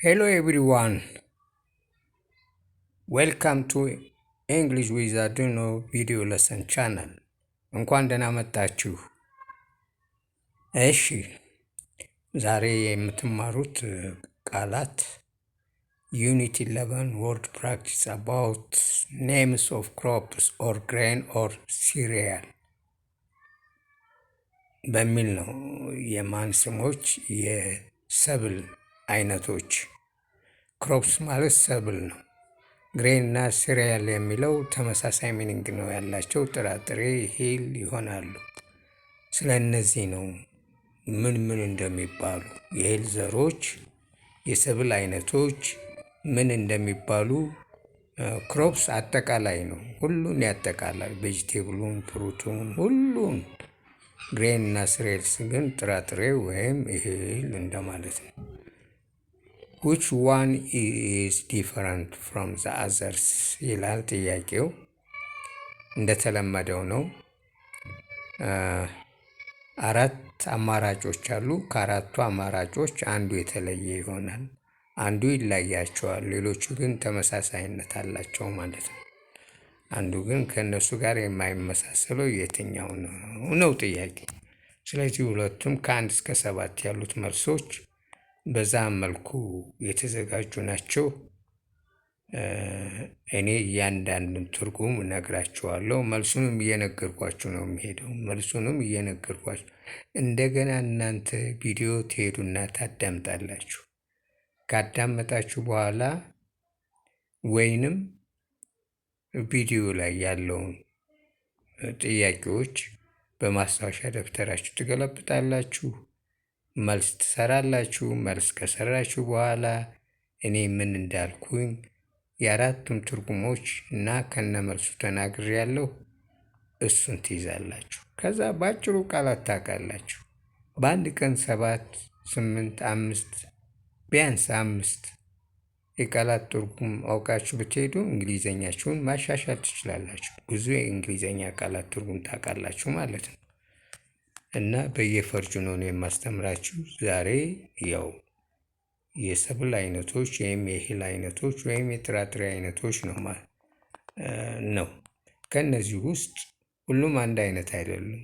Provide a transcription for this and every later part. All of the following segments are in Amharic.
Hello everyone, welcome to English with Arduino video lesson channel. እንኳን ደህና መጣችሁ። እሺ ዛሬ የምትማሩት ቃላት Unit 11 word practice about names of crops or grain or cereal በሚል ነው። የማን ስሞች? የሰብል አይነቶች። ክሮፕስ ማለት ሰብል ነው። ግሬን እና ሲሪያል የሚለው ተመሳሳይ ሚኒንግ ነው ያላቸው፣ ጥራጥሬ ሂል ይሆናሉ። ስለ እነዚህ ነው ምን እንደሚባሉ፣ የሂል ዘሮች፣ የሰብል አይነቶች ምን እንደሚባሉ። ክሮፕስ አጠቃላይ ነው፣ ሁሉን ያጠቃላል፣ ቬጂቴብሉን፣ ፍሩቱን፣ ሁሉን። ግሬን እና ሲሪያልስ ግን ጥራጥሬ ወይም እህል እንደማለት ነው። Which one is different from the others ይላል ጥያቄው። እንደተለመደው ነው። አራት አማራጮች አሉ። ከአራቱ አማራጮች አንዱ የተለየ ይሆናል፣ አንዱ ይለያቸዋል፣ ሌሎቹ ግን ተመሳሳይነት አላቸው ማለት ነው። አንዱ ግን ከእነሱ ጋር የማይመሳሰለው የትኛው ነው ጥያቄ። ስለዚህ ሁለቱም ከ1 እስከ 7 ያሉት መልሶች በዛ መልኩ የተዘጋጁ ናቸው። እኔ እያንዳንዱን ትርጉም እነግራችኋለሁ። መልሱንም እየነገርኳችሁ ነው የሚሄደው። መልሱንም እየነገርኳችሁ እንደገና እናንተ ቪዲዮ ትሄዱና ታዳምጣላችሁ። ካዳመጣችሁ በኋላ ወይንም ቪዲዮ ላይ ያለውን ጥያቄዎች በማስታወሻ ደብተራችሁ ትገለብጣላችሁ፣ መልስ ትሰራላችሁ። መልስ ከሰራችሁ በኋላ እኔ ምን እንዳልኩኝ የአራቱም ትርጉሞች እና ከነመልሱ ተናግሬያለሁ፣ እሱን ትይዛላችሁ። ከዛ በአጭሩ ቃላት ታውቃላችሁ። በአንድ ቀን 7፣ 8፣ 5 ቢያንስ 5 የቃላት ትርጉም አውቃችሁ ብትሄዱ እንግሊዘኛችሁን ማሻሻል ትችላላችሁ። ብዙ የእንግሊዘኛ ቃላት ትርጉም ታውቃላችሁ ማለት ነው። እና በየፈርጁ ነው የማስተምራችሁ። ዛሬ ያው የሰብል አይነቶች ወይም የእህል አይነቶች ወይም የጥራጥሬ አይነቶች ነው። ከነዚህ ውስጥ ሁሉም አንድ አይነት አይደሉም።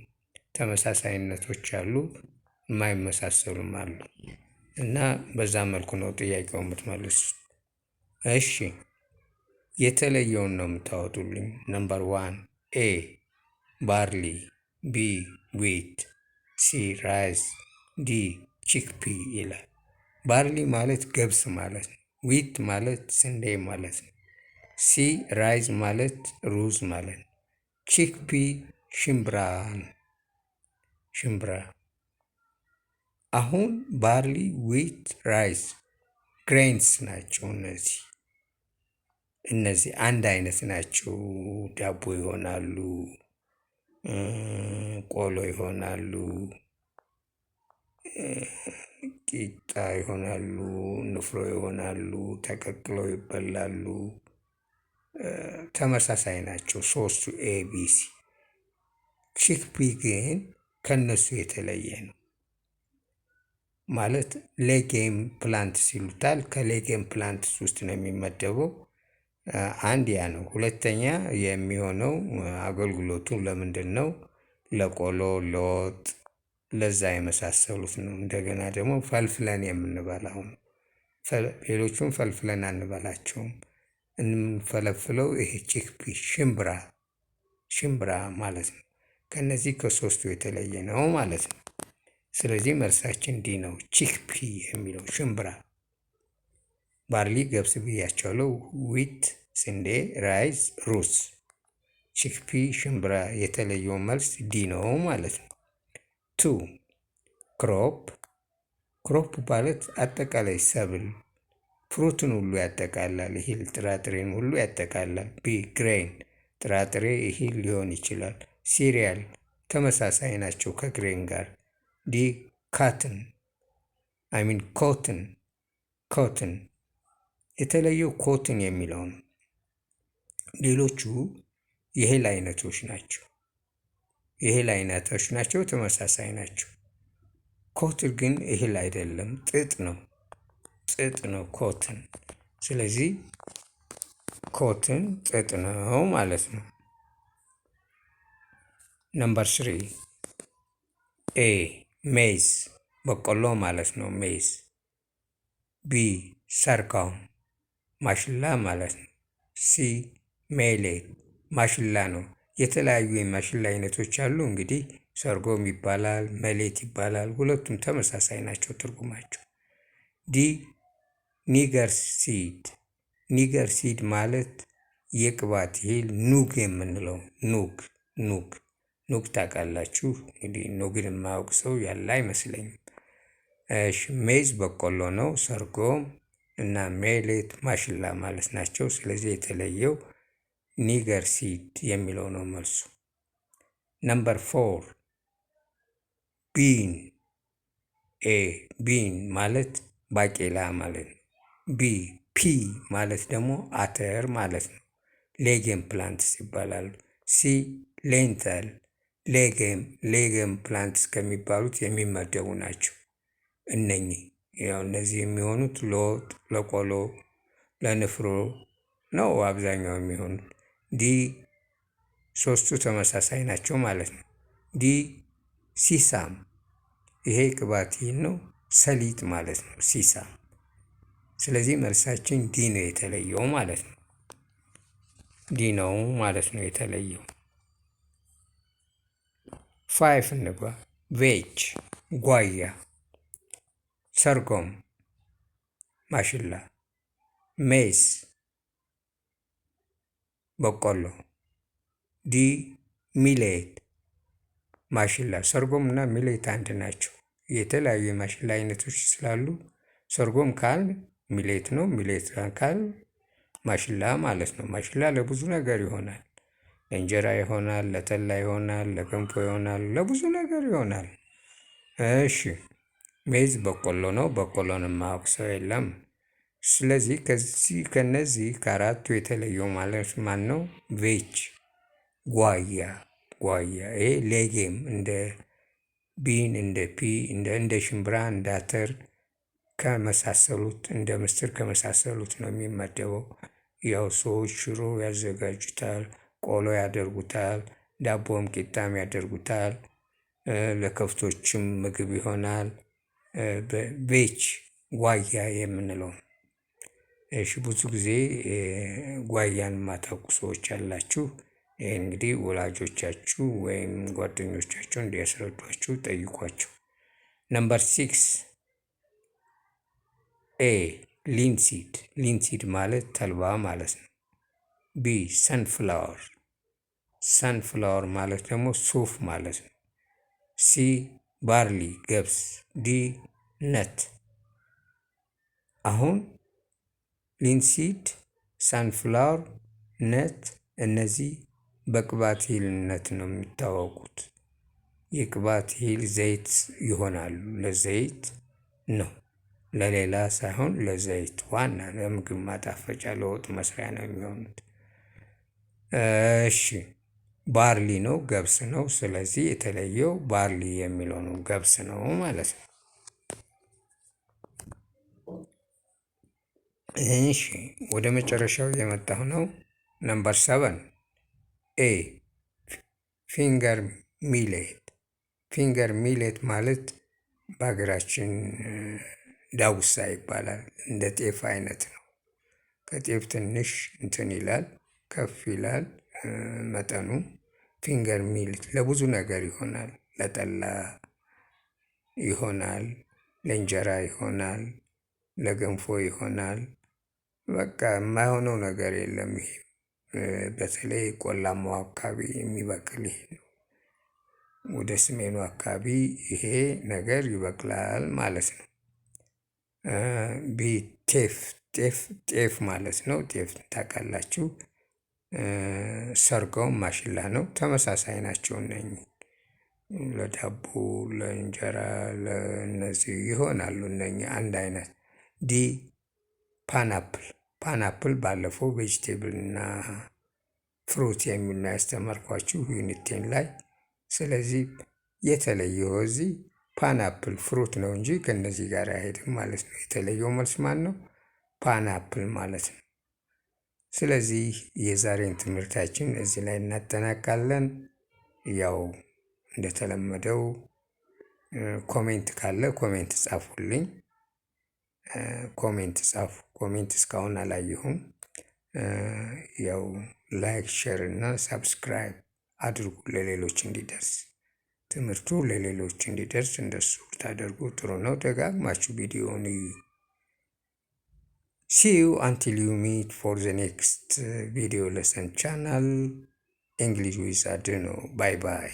ተመሳሳይነቶች አሉ፣ የማይመሳሰሉም አሉ። እና በዛ መልኩ ነው ጥያቄው የምትመልሱት። እሺ የተለየውን ነው የምታወጡልኝ። ነምበር 1 ኤ ባርሊ፣ ቢ ዊት፣ ሲ ራይስ፣ ዲ ቺክፒ ይላል። ባርሊ ማለት ገብስ ማለት ነው። ዊት ማለት ስንዴ ማለት ነው። ሲ ራይዝ ማለት ሩዝ ማለት ነው። ቺክፒ ሽምብራ ነው። ሽምብራ። አሁን ባርሊ፣ ዊት፣ ራይዝ ግሬንስ ናቸው። እነዚህ አንድ አይነት ናቸው። ዳቦ ይሆናሉ፣ ቆሎ ይሆናሉ፣ ቂጣ ይሆናሉ፣ ንፍሮ ይሆናሉ፣ ተቀቅለው ይበላሉ። ተመሳሳይ ናቸው ሶስቱ ኤቢሲ። ቺክፒ ግን ከነሱ የተለየ ነው። ማለት ሌጌም ፕላንትስ ይሉታል። ከሌጌም ፕላንትስ ውስጥ ነው የሚመደበው። አንድ ያ ነው። ሁለተኛ የሚሆነው አገልግሎቱ ለምንድን ነው? ለቆሎ፣ ለወጥ፣ ለዛ የመሳሰሉት ነው። እንደገና ደግሞ ፈልፍለን የምንበላው ነው። ሌሎቹም ፈልፍለን አንበላቸውም። እንፈለፍለው ይሄ ቺክፒ ሽምብራ ማለት ነው። ከነዚህ ከሶስቱ የተለየ ነው ማለት ነው። ስለዚህ መልሳችን ዲ ነው፣ ቺክፒ የሚለው ሽምብራ። ባርሊ ገብስ ብያቸዋለሁ። ዊት ስንዴ፣ ራይዝ ሩዝ፣ ቺክፒ ሽምብራ። የተለየው መልስ ዲ ነው ማለት ነው። 2 ክሮፕ ማለት አጠቃላይ ሰብል፣ ፍሩትን ሁሉ ያጠቃላል። እህል ጥራጥሬን ሁሉ ያጠቃላል። ቢ ግሬን ጥራጥሬ እህል ሊሆን ይችላል። ሲሪያል ተመሳሳይ ናቸው ከግሬን ጋር። ዲ ኮትን የተለየው ኮትን የሚለው ነው። ሌሎቹ የእህል አይነቶች ናቸው። ተመሳሳይ ናቸው። ኮትን ግን እህል አይደለም፣ ጥጥ ነው። ጥጥ ነው ኮትን። ስለዚህ ኮትን ጥጥ ነው ማለት ነው። ነምበር 3 ኤ ሜዝ በቆሎ ማለት ነው። ሜዝ። ቢ ሰርጋም ማሽላ ማለት ነው። ሲ ሜሌት ማሽላ ነው። የተለያዩ የማሽላ አይነቶች አሉ። እንግዲህ ሰርጎም ይባላል፣ መሌት ይባላል። ሁለቱም ተመሳሳይ ናቸው ትርጉማቸው። ዲ ኒገር ሲድ። ኒገር ሲድ ማለት የቅባት እህል ኑግ የምንለው ኑግ ታውቃላችሁ። እንግዲህ ኑግን የማያውቅ ሰው ያለ አይመስለኝም። ሜዝ በቆሎ ነው። ሰርጎም እና ሜሌት ማሽላ ማለት ናቸው። ስለዚህ የተለየው ኒገር ሲድ የሚለው ነው መልሱ። ነምበር 4 ቢን። ቢን ማለት ባቄላ ማለት ነው። ፒ ማለት ደግሞ አተር ማለት ነው። ሌጌም ፕላንትስ ይባላሉ። ሲ ሌንተል ሌጌም ፕላንትስ ከሚባሉት የሚመደቡ ናቸው። እነዚህ የሚሆኑት ለወጥ፣ ለቆሎ፣ ለንፍሮ ነው አብዛኛው የሚሆኑት። ዲ ሶስቱ ተመሳሳይ ናቸው ማለት ነው። ዲ ሲሳም ይሄ ቅባት ነው፣ ሰሊጥ ማለት ነው ሲሳም። ስለዚህ መልሳችን ዲ ነው የተለየው ማለት ነው። ዲ ነው ማለት ነው የተለየው። 5 እንግባ። ቬጅ ጓያ፣ ሰርጎም ማሽላ፣ ሜዝ በቆሎ፣ ዲ ሚሌት ማሽላ። ሰርጎም እና ሚሌት አንድ ናቸው። የተለያዩ የማሽላ አይነቶች ስላሉ ሰርጎም ካል ሚሌት ነው፣ ሚሌት ካል ማሽላ ማለት ነው። ማሽላ ለብዙ ነገር ይሆናል። ለእንጀራ ይሆናል፣ ለጠላ ይሆናል፣ ለገንፎ ይሆናል፣ ለብዙ ነገር ይሆናል። እሺ ሜዝ በቆሎ ነው። በቆሎን የማያውቅ ሰው የለም። ስለዚህ ከነዚህ ከአራቱ የተለየው ማለት ማን ነው? ቬጅ ጓያ። ይሄ ሌጌም እንደ ቢን፣ እንደ ፒ፣ እንደ ሽምብራ፣ እንደ አተር ከመሳሰሉት እንደ ምስር ከመሳሰሉት ነው የሚመደበው። ያው ሰዎች ሽሮ ያዘጋጁታል፣ ቆሎ ያደርጉታል፣ ዳቦም ቂጣም ያደርጉታል፣ ለከብቶችም ምግብ ይሆናል። ቬጅ ጓያ የምንለው። እሺ ብዙ ጊዜ ጓያን የማታውቁ ሰዎች ያላችሁ እንግዲህ ወላጆቻችሁ ወይም ጓደኞቻችሁ እንዲያስረዷችሁ ጠይቋቸው። ነምበር 6 ኤ ሊንሲድ። ሊንሲድ ማለት ተልባ ማለት ነው። ቢ ሰንፍላወር ማለት ደግሞ ሱፍ ማለት ነው። ሲ ባርሊ ገብስ። ዲ ነት። አሁን ሊንሲድ፣ ሰንፍላወር፣ ነት እነዚህ በቅባት እህልነት ነው የሚታወቁት። የቅባት እህል ዘይት ይሆናሉ። ለዘይት ነው፣ ለሌላ ሳይሆን ለዘይት ዋና ለምግብ ማጣፈጫ ለወጥ መስሪያ ነው የሚሆኑት። እሺ ባርሊ ነው፣ ገብስ ነው። ስለዚህ የተለየው ባርሊ የሚለው ነው፣ ገብስ ነው ማለት ነው። እሺ ወደ መጨረሻው የመጣሁ ነው። ነምበር 7 ኤ ፊንገር ሚሌት። ፊንገር ሚሌት ማለት በሀገራችን ዳጉሳ ይባላል። እንደ ጤፍ አይነት ነው። ከጤፍ ትንሽ እንትን ይላል፣ ከፍ ይላል መጠኑ። ፊንገር ሚሌት ለብዙ ነገር ይሆናል። ለጠላ ይሆናል፣ ለእንጀራ ይሆናል፣ ለገንፎ ይሆናል። በቃ የማይሆነው ነገር የለም። ይሄ በተለይ ቆላማው አካባቢ የሚበቅል ይሄ ነው። ወደ ሰሜኑ አካባቢ ይሄ ነገር ይበቅላል ማለት ነው። ቢ ጤፍ ማለት ነው። ጤፍ ታውቃላችሁ። ሰርጎም ማሽላ ነው። ተመሳሳይ ናቸው እነኚህ። ለዳቦ፣ ለእንጀራ፣ ለእነዚህ ይሆናሉ እነኚህ አንድ አይነት። ዲ ፓናፕል ባለፈው ቬጅቴብል እና ፍሩት የሚል ነው ያስተማርኳችሁ ዩኒት 10 ላይ። ስለዚህ የተለየው እዚህ ፓናፕል ፍሩት ነው እንጂ ከነዚህ ጋር አይሄድም ማለት ነው። የተለየው መልስ ማን ነው? ፓናፕል ማለት ነው። ስለዚህ የዛሬን ትምህርታችን እዚህ ላይ እናጠናቃለን። ያው እንደተለመደው ኮሜንት ካለ ኮሜንት ጻፉልኝ። ኮሜንት ጻፉ። ኮሜንት እስካሁን አላየሁም። ያው ላይክ፣ ሼር እና ሳብስክራይብ አድርጉ ለሌሎች እንዲደርስ ትምህርቱ ለሌሎች እንዲደርስ እንደሱ ታደርጉ ጥሩ ነው። ደጋግማችሁ ቪዲዮውን እዩ። See you until you meet for the next video lesson channel English with Adeno. Bye bye.